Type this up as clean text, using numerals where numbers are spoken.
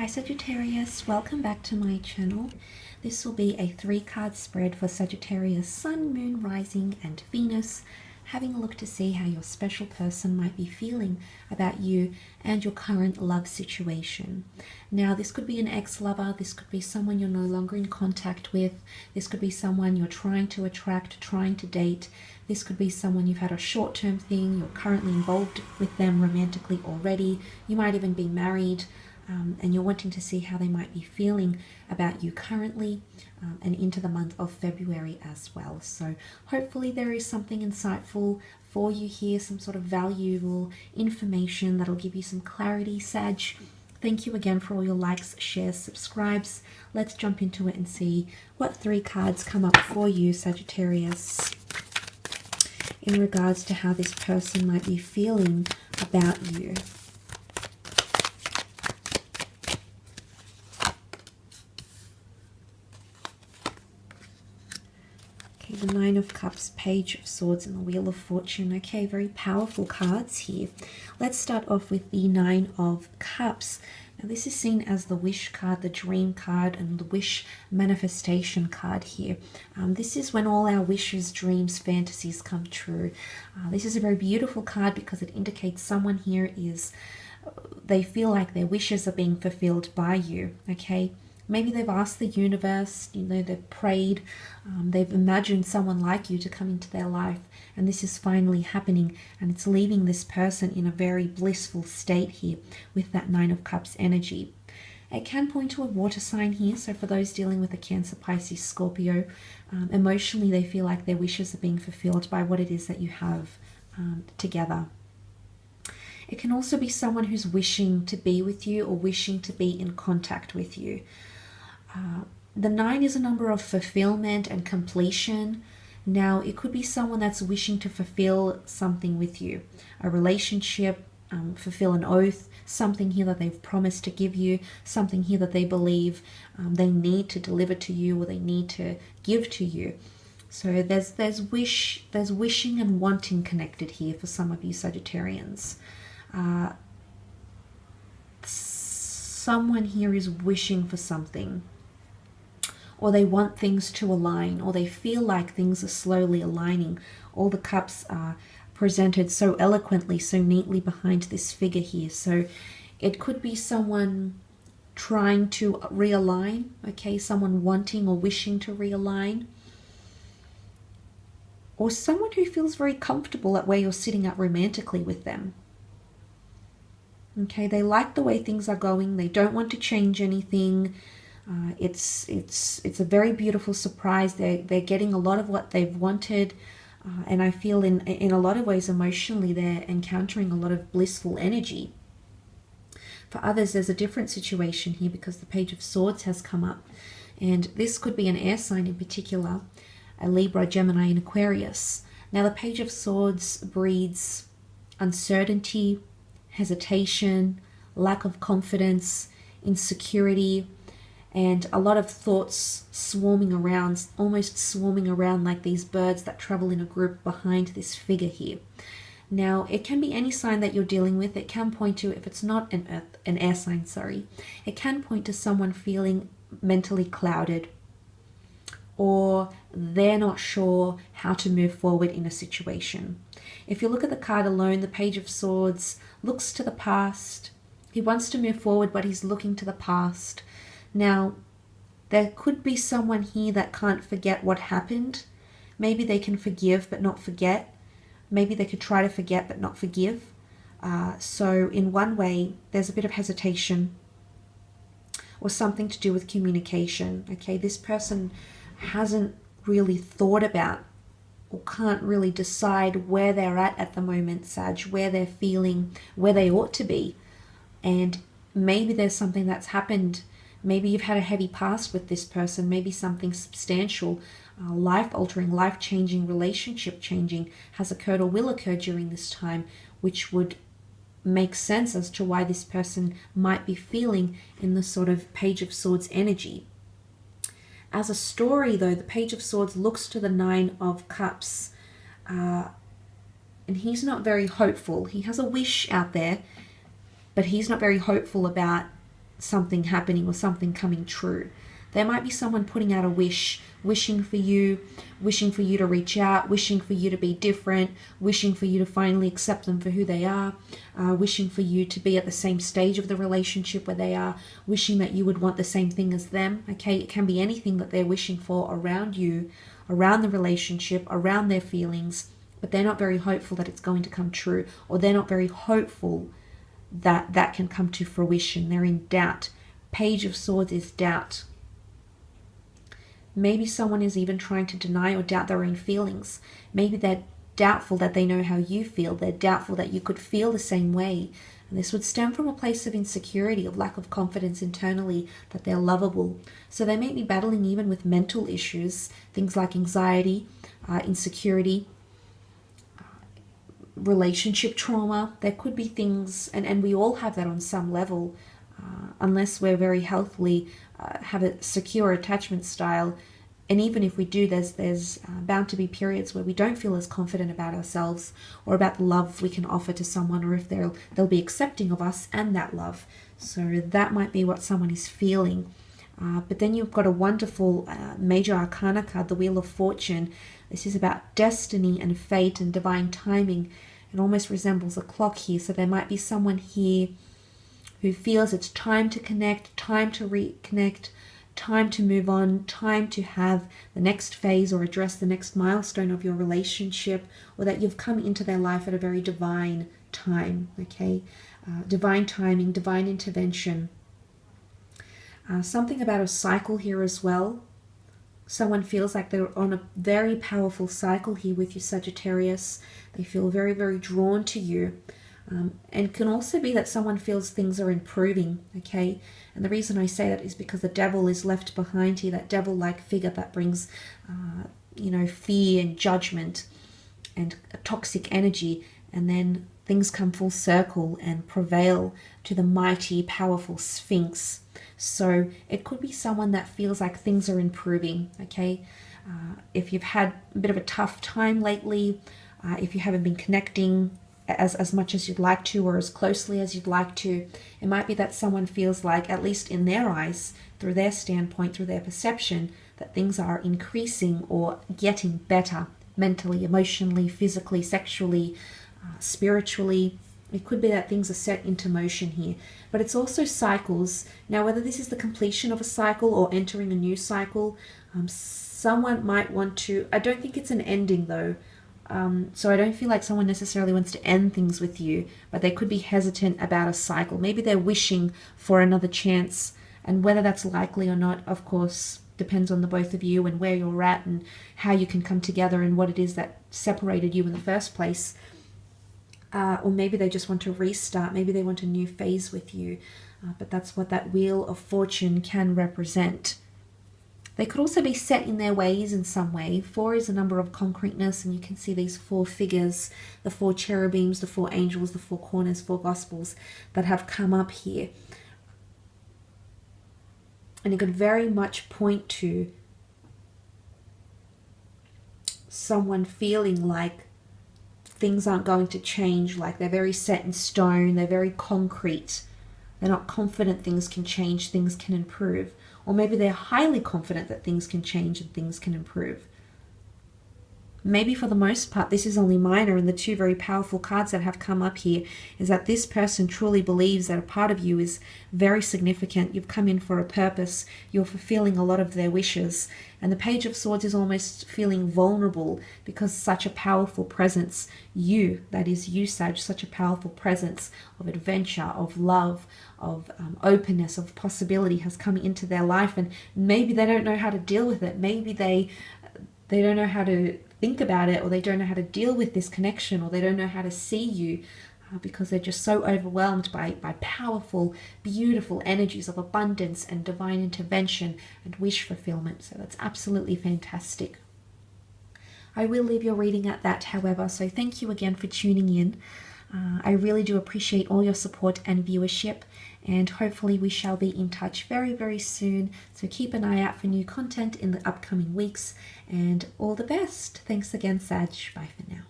Hi Sagittarius, welcome back to my channel. This will be a 3-card spread for Sagittarius Sun, Moon, Rising and Venus, having a look to see how your special person might be feeling about you and your current love situation. Now this could be an ex-lover, this could be someone you're no longer in contact with, this could be someone you're trying to attract, trying to date, this could be someone you've had a short-term thing, you're currently involved with them romantically already, you might even be married. And you're wanting to see how they might be feeling about you currently and into the month of February as well. So hopefully there is something insightful for you here, some sort of valuable information that'll give you some clarity, Sag. Thank you again for all your likes, shares, subscribes. Let's jump into it and see what 3 cards come up for you, Sagittarius, in regards to how this person might be feeling about you. The 9 of Cups, Page of Swords and the Wheel of Fortune. Okay, very powerful cards here. Let's start off with the 9 of Cups. Now this is seen as the wish card, the dream card, and the wish manifestation card here. This is when all our wishes, dreams, fantasies come true. This is a very beautiful card because it indicates someone here they feel like their wishes are being fulfilled by you, okay? Maybe they've asked the universe, they've prayed, they've imagined someone like you to come into their life, and this is finally happening, and it's leaving this person in a very blissful state here with that 9 of Cups energy. It can point to a water sign here, so for those dealing with a Cancer, Pisces, Scorpio, emotionally they feel like their wishes are being fulfilled by what it is that you have together. It can also be someone who's wishing to be with you or wishing to be in contact with you. The 9 is a number of fulfillment and completion. Now, it could be someone that's wishing to fulfill something with you, a relationship, fulfill an oath, something here that they've promised to give you, something here that they believe they need to deliver to you or they need to give to you. So there's wishing and wanting connected here for some of you Sagittarians. Someone here is wishing for something, or they want things to align, or they feel like things are slowly aligning. All the cups are presented so eloquently, so neatly behind this figure here. So it could be someone trying to realign, okay, someone wanting or wishing to realign, or someone who feels very comfortable at where you're sitting at romantically with them. Okay, they like the way things are going. They don't want to change anything. It's a very beautiful surprise. They're getting a lot of what they've wanted, and I feel in a lot of ways emotionally they're encountering a lot of blissful energy. For others, there's a different situation here because the Page of Swords has come up, and this could be an air sign in particular, a Libra, Gemini, and Aquarius. Now, the Page of Swords breeds uncertainty, hesitation, lack of confidence, insecurity, and a lot of thoughts swarming around, almost swarming around like these birds that travel in a group behind this figure here. Now, it can be any sign that you're dealing with. It can point to, if it's not an air sign, it can point to someone feeling mentally clouded, or they're not sure how to move forward in a situation. If you look at the card alone, the Page of Swords looks to the past. He wants to move forward, but he's looking to the past. Now, there could be someone here that can't forget what happened. Maybe they can forgive but not forget. Maybe they could try to forget but not forgive. So in one way, there's a bit of hesitation or something to do with communication. Okay, this person hasn't really thought about or can't really decide where they're at the moment, Sag, where they're feeling, where they ought to be. And maybe there's something that's happened. Maybe you've had a heavy past with this person, maybe something substantial, life-altering, life-changing, relationship-changing has occurred or will occur during this time, which would make sense as to why this person might be feeling in the sort of Page of Swords energy. As a story, though, the Page of Swords looks to the 9 of Cups, and he's not very hopeful. He has a wish out there, but he's not very hopeful about something happening or something coming true. There might be someone putting out a wish, wishing for you to reach out, wishing for you to be different, wishing for you to finally accept them for who they are, wishing for you to be at the same stage of the relationship where they are, wishing that you would want the same thing as them. Okay, it can be anything that they're wishing for around you, around the relationship, around their feelings, but they're not very hopeful that it's going to come true, or they're not very hopeful that that can come to fruition. They're in doubt. Page of Swords is doubt. Maybe someone is even trying to deny or doubt their own feelings. Maybe they're doubtful that they know how you feel. They're doubtful that you could feel the same way. And this would stem from a place of insecurity, of lack of confidence internally, that they're lovable. So they may be battling even with mental issues, things like anxiety, insecurity, relationship trauma. There could be things, and we all have that on some level, unless we're very healthily have a secure attachment style. And even if we do, there's bound to be periods where we don't feel as confident about ourselves or about the love we can offer to someone, or if they'll be accepting of us and that love. So that might be what someone is feeling. But then you've got a wonderful major arcana card, the Wheel of Fortune. This is about destiny and fate and divine timing. It almost resembles a clock here. So there might be someone here who feels it's time to connect, time to reconnect, time to move on, time to have the next phase or address the next milestone of your relationship, or that you've come into their life at a very divine time, okay? Divine timing, divine intervention. Something about a cycle here as well. Someone feels like they're on a very powerful cycle here with you, Sagittarius. They feel very, very drawn to you. And can also be that someone feels things are improving, okay? And the reason I say that is because the devil is left behind here, that devil-like figure that brings, fear and judgment and a toxic energy. And then things come full circle and prevail to the mighty, powerful Sphinx. So it could be someone that feels like things are improving, okay? If you've had a bit of a tough time lately, if you haven't been connecting as much as you'd like to, or as closely as you'd like to, it might be that someone feels like, at least in their eyes, through their standpoint, through their perception, that things are increasing or getting better mentally, emotionally, physically, sexually, spiritually. It could be that things are set into motion here, but it's also cycles. Now, whether this is the completion of a cycle or entering a new cycle, someone might want to, I don't think it's an ending though. So I don't feel like someone necessarily wants to end things with you, but they could be hesitant about a cycle. Maybe they're wishing for another chance, and whether that's likely or not, of course, depends on the both of you and where you're at and how you can come together and what it is that separated you in the first place. Or maybe they just want to restart. Maybe they want a new phase with you. But that's what that Wheel of Fortune can represent. They could also be set in their ways in some way. 4 is a number of concreteness, and you can see these 4 figures, the 4 cherubims, the 4 angels, the 4 corners, 4 gospels that have come up here. And it could very much point to someone feeling like things aren't going to change, like they're very set in stone, they're very concrete. They're not confident things can change, things can improve. Or maybe they're highly confident that things can change and things can improve. Maybe for the most part, this is only minor, and the 2 very powerful cards that have come up here is that this person truly believes that a part of you is very significant. You've come in for a purpose. You're fulfilling a lot of their wishes. And the Page of Swords is almost feeling vulnerable because such a powerful presence, you, that is you, Sag, such a powerful presence of adventure, of love, of openness, of possibility has come into their life. And maybe they don't know how to deal with it. Maybe they don't know how to think about it, or they don't know how to deal with this connection, or they don't know how to see you because they're just so overwhelmed by powerful, beautiful energies of abundance and divine intervention and wish fulfillment. So that's absolutely fantastic. I will leave your reading at that, however, so thank you again for tuning in. I really do appreciate all your support and viewership, and hopefully we shall be in touch very, very soon. So keep an eye out for new content in the upcoming weeks, and all the best. Thanks again, Sag. Bye for now.